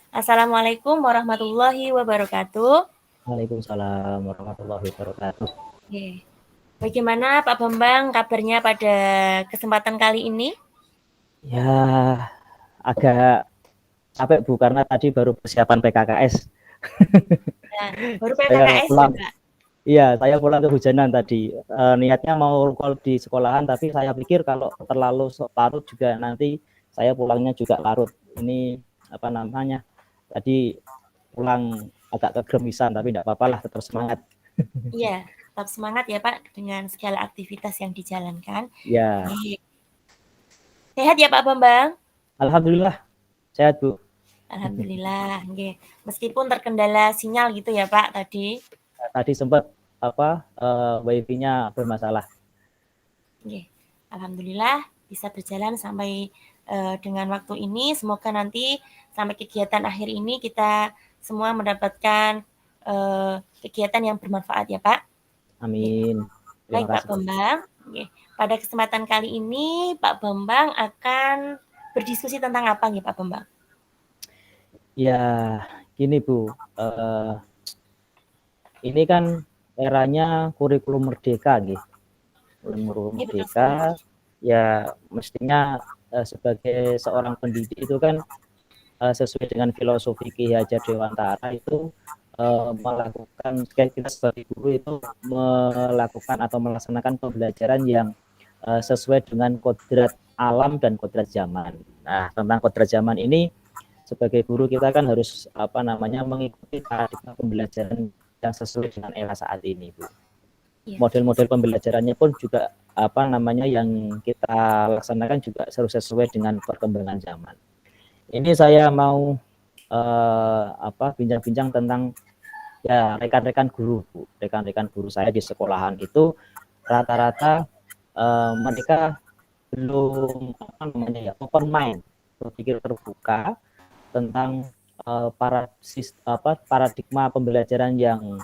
Assalamualaikum warahmatullahi wabarakatuh. Waalaikumsalam warahmatullahi wabarakatuh. Oke. Bagaimana Pak Bambang kabarnya pada kesempatan kali ini? Ya, agak capek Bu karena tadi baru persiapan PKKS. Nah, baru Saya PKKS ya pulang. Pak? Iya, saya pulang kehujanan tadi. Niatnya mau call di sekolahan, tapi saya pikir kalau terlalu larut juga nanti saya pulangnya juga larut. Ini apa namanya? Tadi pulang agak kegremisan, tapi tidak apa-apa lah, tetap semangat. Iya, tetap semangat ya Pak dengan segala aktivitas yang dijalankan. Ya, Baik. Sehat ya Pak Bambang? alhamdulillah sehat Bu. Alhamdulillah. Oke. Meskipun terkendala sinyal gitu ya Pak tadi. Tadi sempat apa wifi-nya bermasalah. Oke. Alhamdulillah bisa berjalan sampai dengan waktu ini. Semoga nanti sampai kegiatan akhir ini kita semua mendapatkan kegiatan yang bermanfaat ya Pak. Oke. Amin. Terima Baik Pak kasih. Bambang. Oke. Pada kesempatan kali ini Pak Bambang akan berdiskusi tentang apa nih Pak Bambang? Ya, gini Bu, ini kan eranya kurikulum merdeka, gitu. Kurikulum Ini betul sekali. merdeka, ya mestinya sebagai seorang pendidik itu kan sesuai dengan filosofi Ki Hajar Dewantara itu melakukan kita sebagai guru itu melakukan atau melaksanakan pembelajaran yang sesuai dengan kodrat alam dan kodrat zaman. Nah, tentang kodrat zaman ini sebagai guru kita kan harus apa namanya mengikuti paradigma pembelajaran yang sesuai dengan era saat ini, Bu. Iya. Model-model pembelajarannya pun juga apa namanya yang kita laksanakan juga harus sesuai dengan perkembangan zaman. Ini saya mau bincang-bincang tentang ya rekan-rekan guru, Bu. Rekan-rekan guru saya di sekolahan itu rata-rata mereka belum apa namanya ya open mind, berpikir terbuka tentang paradigma pembelajaran yang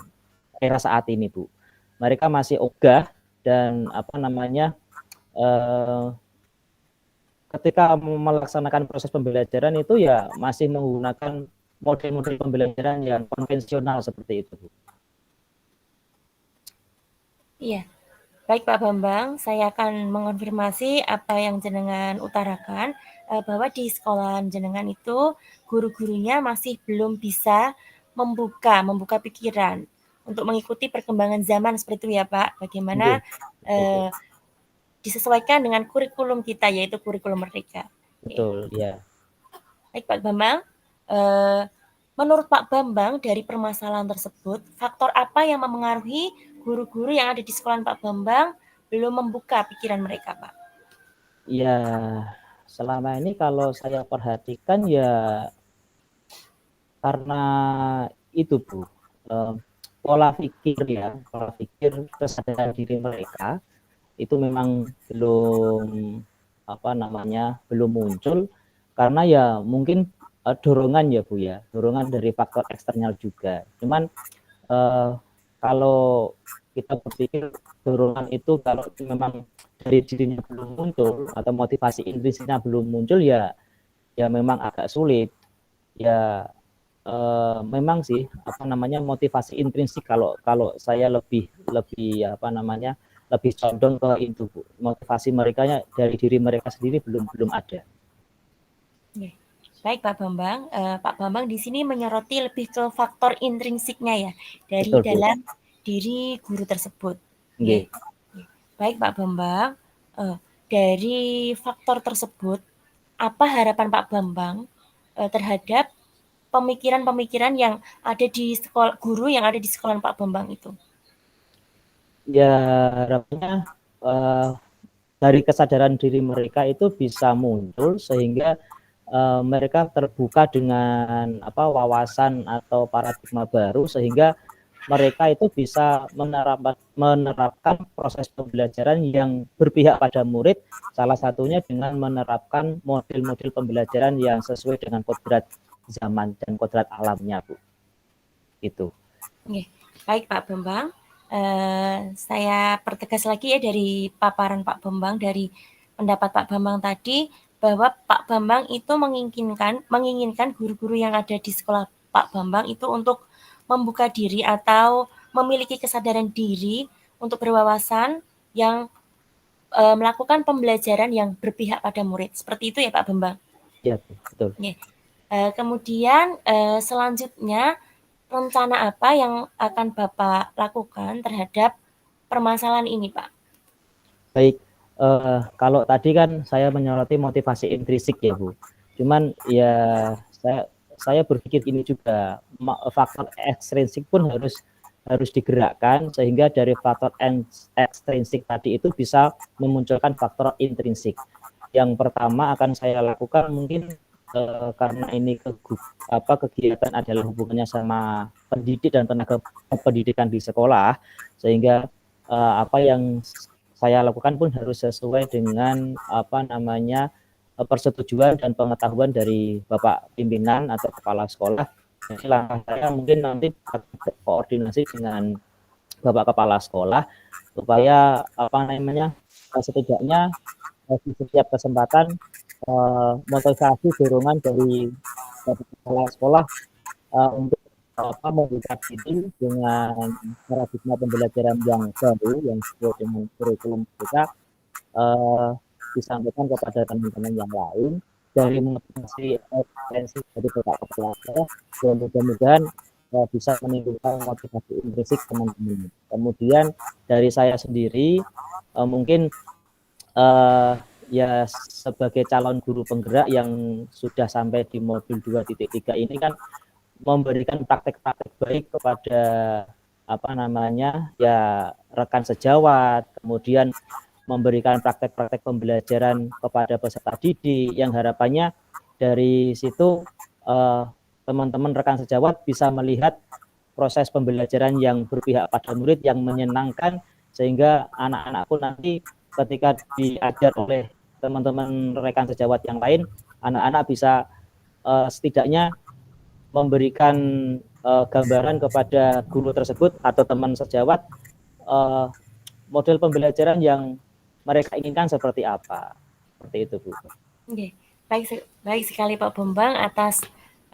era saat ini, Bu. Mereka masih ogah dan apa namanya ketika melaksanakan proses pembelajaran itu ya masih menggunakan model-model pembelajaran yang konvensional seperti itu, Bu. Iya. Baik Pak Bambang, saya akan mengonfirmasi apa yang jenengan utarakan bahwa di sekolahan jenengan itu guru-gurunya masih belum bisa membuka pikiran untuk mengikuti perkembangan zaman seperti itu ya Pak. Bagaimana Nggih, eh, disesuaikan dengan kurikulum kita yaitu kurikulum merdeka. Oke. betul, ya. Baik Pak Bambang, eh, menurut Pak Bambang dari permasalahan tersebut, faktor apa yang memengaruhi guru-guru yang ada di sekolah Pak Bambang belum membuka pikiran mereka, Pak? Ya, selama ini kalau saya perhatikan ya karena itu, Bu. Pola pikir kesadaran diri mereka itu memang belum muncul karena ya mungkin dorongan ya Bu ya, dorongan dari faktor eksternal juga. Cuman kalau kita berpikir dorongan itu kalau memang dari dirinya belum muncul atau motivasi intrinsiknya belum muncul ya memang agak sulit. Ya memang sih apa namanya motivasi intrinsik kalau kalau saya lebih lebih apa namanya lebih condong ke itu, Bu. Motivasi mereka dari diri mereka sendiri belum ada. Baik Pak Bambang, Pak Bambang di sini menyoroti lebih ke faktor intrinsiknya ya dari Betul, Bu. dalam diri guru tersebut. Oke. Nggih. Baik Pak Bambang, dari faktor tersebut apa harapan Pak Bambang terhadap pemikiran-pemikiran yang ada di sekolah guru yang ada di sekolah Pak Bambang itu? Ya harapannya dari kesadaran diri mereka itu bisa muncul sehingga mereka terbuka dengan apa wawasan atau paradigma baru sehingga mereka itu bisa menerapkan proses pembelajaran yang berpihak pada murid, salah satunya dengan menerapkan model-model pembelajaran yang sesuai dengan kodrat zaman dan kodrat alamnya, Bu. Itu. Oke. Baik Pak Bambang, saya pertegas lagi ya dari paparan Pak Bambang, dari pendapat Pak Bambang tadi, bahwa Pak Bambang itu menginginkan guru-guru yang ada di sekolah Pak Bambang itu untuk membuka diri atau memiliki kesadaran diri untuk berwawasan yang melakukan pembelajaran yang berpihak pada murid. Seperti itu ya Pak Bambang? Ya, betul. Yeah. Kemudian selanjutnya rencana apa yang akan Bapak lakukan terhadap permasalahan ini, Pak? Baik, kalau tadi kan saya menyoroti motivasi intrinsik ya Bu. Cuman ya saya berpikir ini juga faktor ekstrinsik pun harus digerakkan sehingga dari faktor ekstrinsik tadi itu bisa memunculkan faktor intrinsik. Yang pertama akan saya lakukan mungkin karena ini kegiatan adalah hubungannya sama pendidik dan tenaga pendidikan di sekolah, sehingga apa yang saya lakukan pun harus sesuai dengan persetujuan dan pengetahuan dari Bapak pimpinan atau kepala sekolah. Jadi langkah saya mungkin nanti koordinasi dengan Bapak kepala sekolah supaya setidaknya di setiap kesempatan motivasi dorongan dari kepala sekolah untuk membuka diri dengan paradigma pembelajaran yang baru yang sesuai dengan kurikulum kita disampaikan kepada teman-teman yang lain dari motivasi esensi dari Bapak Kepala Sekolah dan mudah-mudahan bisa menimbulkan motivasi intrinsik teman-teman. Kemudian dari saya sendiri mungkin ya sebagai calon guru penggerak yang sudah sampai di modul 2.3 ini kan memberikan praktek-praktek baik kepada ya rekan sejawat, kemudian memberikan praktek-praktek pembelajaran kepada peserta didik yang harapannya dari situ teman-teman rekan sejawat bisa melihat proses pembelajaran yang berpihak pada murid yang menyenangkan sehingga anak-anakku nanti ketika diajar oleh teman-teman rekan sejawat yang lain, anak-anak bisa setidaknya memberikan gambaran kepada guru tersebut atau teman sejawat model pembelajaran yang mereka inginkan seperti apa. Seperti itu, Bu. Oke, baik sekali Pak Bambang atas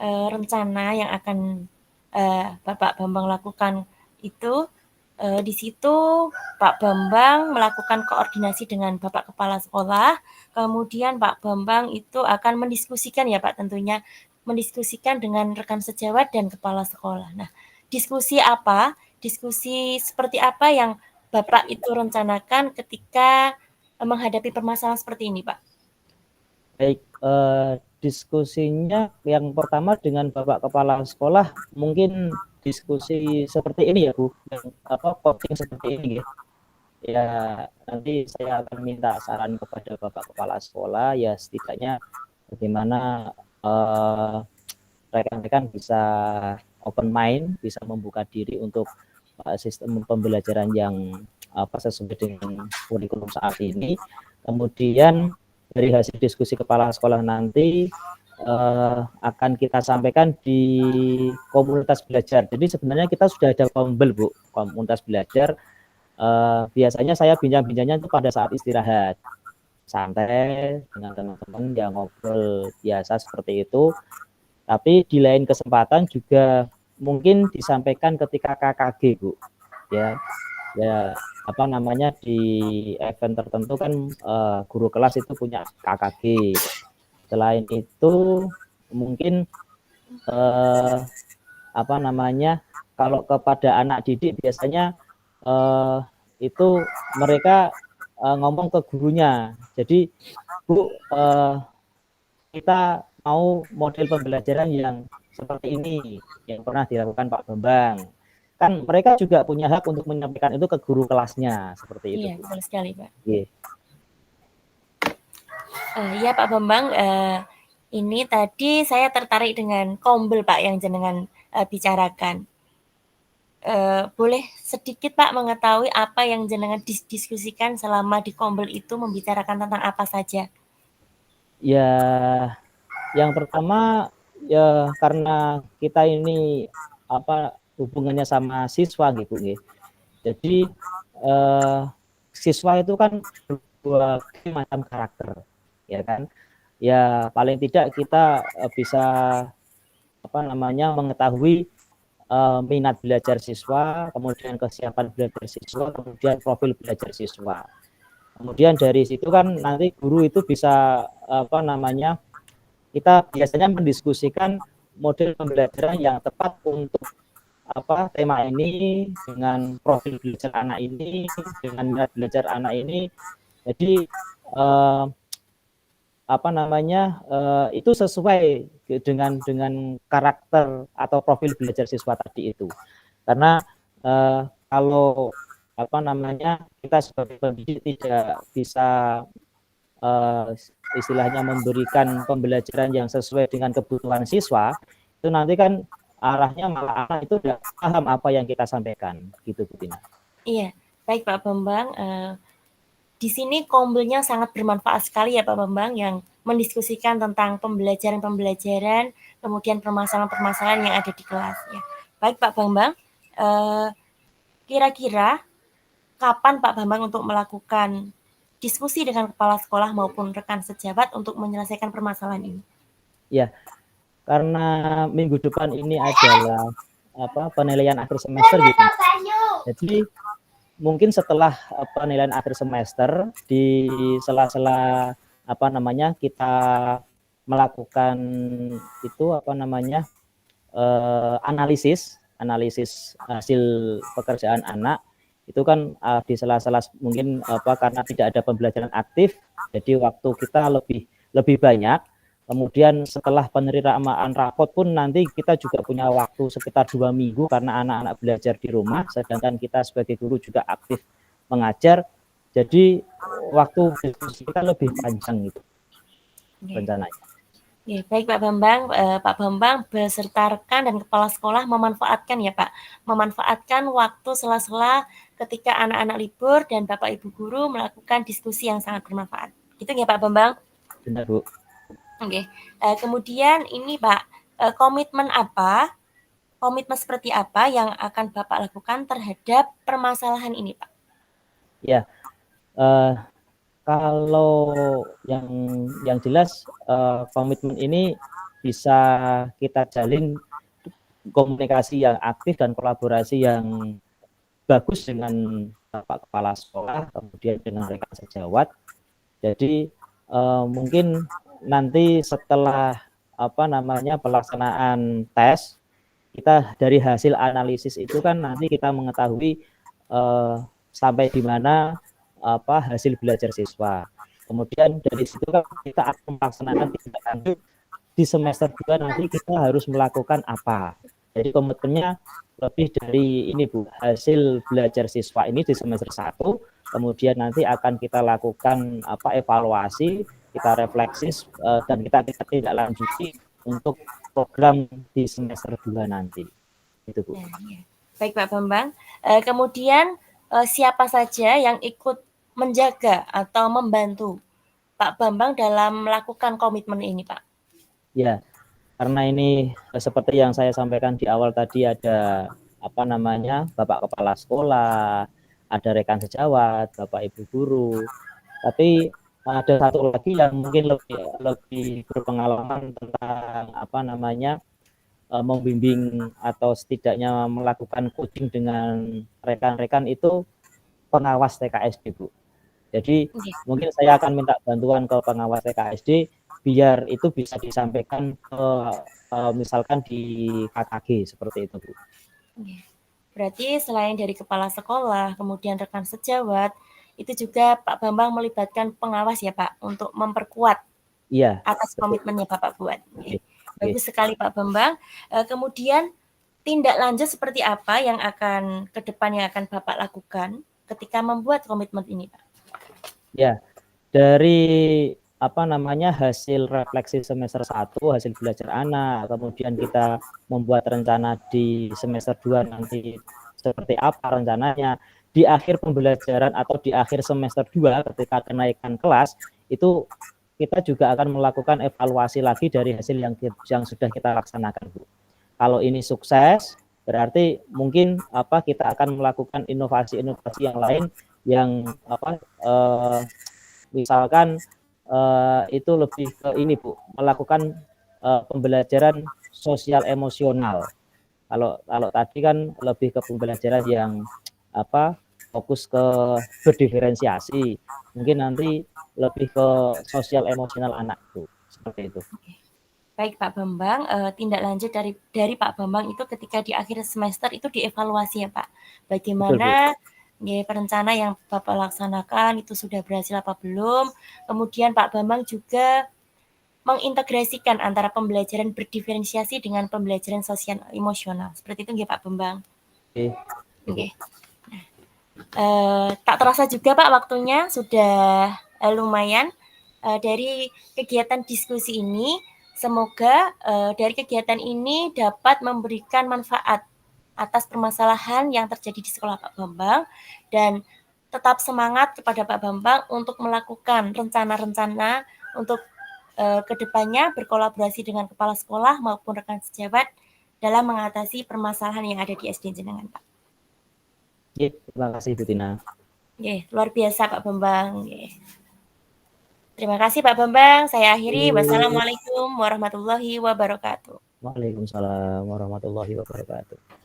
rencana yang akan Bapak Bambang lakukan itu. Di situ Pak Bambang melakukan koordinasi dengan Bapak Kepala Sekolah, kemudian Pak Bambang itu akan mendiskusikan ya Pak tentunya, mendiskusikan dengan rekan sejawat dan Kepala Sekolah. Nah, diskusi seperti apa yang Bapak itu rencanakan ketika menghadapi permasalahan seperti ini Pak? Baik, diskusinya yang pertama dengan Bapak Kepala Sekolah mungkin diskusi seperti ini ya Bu, yang coaching seperti ini ya. Ya nanti saya akan minta saran kepada Bapak Kepala Sekolah ya setidaknya bagaimana rekan-rekan bisa open mind, bisa membuka diri untuk sistem pembelajaran yang sesuai dengan kurikulum saat ini. Kemudian dari hasil diskusi kepala sekolah nanti akan kita sampaikan di komunitas belajar. Jadi sebenarnya kita sudah ada Bu, komunitas belajar. Biasanya saya bincang-bincangnya itu pada saat istirahat, santai dengan teman-teman yang ngobrol biasa seperti itu. Tapi di lain kesempatan juga mungkin disampaikan ketika KKG Bu, ya di event tertentu kan guru kelas itu punya KKG. Selain itu mungkin kalau kepada anak didik biasanya itu mereka ngomong ke gurunya. Jadi Bu, kita mau model pembelajaran yang seperti ini yang pernah dilakukan Pak Bambang. Kan mereka juga punya hak untuk menyampaikan itu ke guru kelasnya seperti itu. Iya, betul sekali Pak. Yeah. Ya Pak Bambang, ini tadi saya tertarik dengan kombel Pak yang jenengan bicarakan. Boleh sedikit Pak mengetahui apa yang jenengan diskusikan selama di kombel itu membicarakan tentang apa saja? Ya, yang pertama ya karena kita ini hubungannya sama siswa gitu nih. Jadi siswa itu kan berbagai macam karakter, ya kan. ya paling tidak kita bisa mengetahui minat belajar siswa, kemudian kesiapan belajar siswa, kemudian profil belajar siswa. Kemudian dari situ kan nanti guru itu bisa kita biasanya mendiskusikan model pembelajaran yang tepat untuk tema ini dengan profil belajar anak ini, dengan minat belajar anak ini. Jadi itu sesuai dengan karakter atau profil belajar siswa tadi itu. Karena kalau kita sebagai pendidik tidak bisa istilahnya memberikan pembelajaran yang sesuai dengan kebutuhan siswa, itu nanti kan arahnya malah anak itu tidak paham apa yang kita sampaikan, gitu Bu Tina. Iya, baik Pak Bambang. Di sini kombelnya sangat bermanfaat sekali ya Pak Bambang, yang mendiskusikan tentang pembelajaran-pembelajaran, kemudian permasalahan-permasalahan yang ada di kelas. Ya. Baik Pak Bambang, kira-kira kapan Pak Bambang untuk melakukan diskusi dengan kepala sekolah maupun rekan sejawat untuk menyelesaikan permasalahan ini? Ya, karena minggu depan ini adalah penilaian akhir semester gitu. Jadi mungkin setelah penilaian akhir semester di sela-sela kita melakukan itu analisis hasil pekerjaan anak itu kan di sela-sela mungkin karena tidak ada pembelajaran aktif, jadi waktu kita lebih banyak. Kemudian setelah penerimaan rapot pun nanti kita juga punya waktu sekitar 2 minggu karena anak-anak belajar di rumah, sedangkan kita sebagai guru juga aktif mengajar. Jadi waktu diskusi kita lebih panjang gitu rencananya. Ya, baik Pak Bambang. Pak Bambang beserta rekan dan kepala sekolah memanfaatkan ya Pak, memanfaatkan waktu sela-sela ketika anak-anak libur dan Bapak Ibu guru melakukan diskusi yang sangat bermanfaat. Gitu ya Pak Bambang? Benar Bu. Oke. Kemudian ini Pak, komitmen seperti apa yang akan Bapak lakukan terhadap permasalahan ini Pak? Ya, kalau yang jelas komitmen ini bisa kita jalin komunikasi yang aktif dan kolaborasi yang bagus dengan Bapak Kepala Sekolah, kemudian dengan rekan sejawat. Jadi mungkin nanti setelah pelaksanaan tes, kita dari hasil analisis itu kan nanti kita mengetahui sampai di mana hasil belajar siswa. Kemudian dari situ kan kita akan melaksanakan tindak lanjut di semester 2 nanti kita harus melakukan apa. Jadi komitmennya lebih dari ini Bu, hasil belajar siswa ini di semester 1, kemudian nanti akan kita lakukan evaluasi, kita refleksi dan kita tidak lanjuti untuk program di semester 2 nanti. Itu Bu. Ya. Baik Pak Bambang. Kemudian siapa saja yang ikut menjaga atau membantu Pak Bambang dalam melakukan komitmen ini Pak? Ya, karena ini seperti yang saya sampaikan di awal tadi, ada Bapak Kepala Sekolah, ada rekan sejawat, Bapak Ibu guru. Tapi ada satu lagi yang mungkin lebih berpengalaman tentang membimbing atau setidaknya melakukan coaching dengan rekan-rekan, itu pengawas TKSD Bu. Jadi mungkin saya akan minta bantuan ke pengawas TKSD biar itu bisa disampaikan ke misalkan di KKG seperti itu Bu. Berarti selain dari kepala sekolah, kemudian rekan sejawat, itu juga Pak Bambang melibatkan pengawas ya Pak untuk memperkuat atas komitmennya Bapak buat. Bagus sekali Pak Bambang. Kemudian tindak lanjut seperti apa yang akan ke depan yang akan Bapak lakukan ketika membuat komitmen ini Pak? Ya, dari hasil refleksi semester 1, hasil belajar anak, kemudian kita membuat rencana di semester 2 nanti seperti apa rencananya. Di akhir pembelajaran atau di akhir semester 2 ketika kenaikan kelas, itu kita juga akan melakukan evaluasi lagi dari hasil yang sudah kita laksanakan Bu. Kalau ini sukses, berarti mungkin kita akan melakukan inovasi-inovasi yang lain yang misalkan itu lebih ke ini Bu, melakukan pembelajaran sosial emosional. Kalau tadi kan lebih ke pembelajaran yang fokus ke berdiferensiasi. Mungkin nanti lebih ke sosial emosional anak itu. Seperti itu. Baik Pak Bambang, tindak lanjut dari Pak Bambang itu ketika di akhir semester itu dievaluasi ya Pak. Betul, Bu. Bagaimana perencana yang Bapak laksanakan itu sudah berhasil apa belum. Kemudian Pak Bambang juga mengintegrasikan antara pembelajaran berdiferensiasi dengan pembelajaran sosial emosional. Seperti itu nggih Pak Bambang. Oke. Oke. Tak terasa juga Pak waktunya sudah lumayan dari kegiatan diskusi ini. Semoga dari kegiatan ini dapat memberikan manfaat atas permasalahan yang terjadi di sekolah Pak Bambang dan tetap semangat kepada Pak Bambang untuk melakukan rencana-rencana untuk kedepannya berkolaborasi dengan kepala sekolah maupun rekan sejawat dalam mengatasi permasalahan yang ada di SD Jenengan Pak. Terima kasih Bu Tina. Luar biasa Pak Bambang. Terima kasih Pak Bambang. Saya akhiri. Wassalamualaikum warahmatullahi wabarakatuh. Waalaikumsalam warahmatullahi wabarakatuh.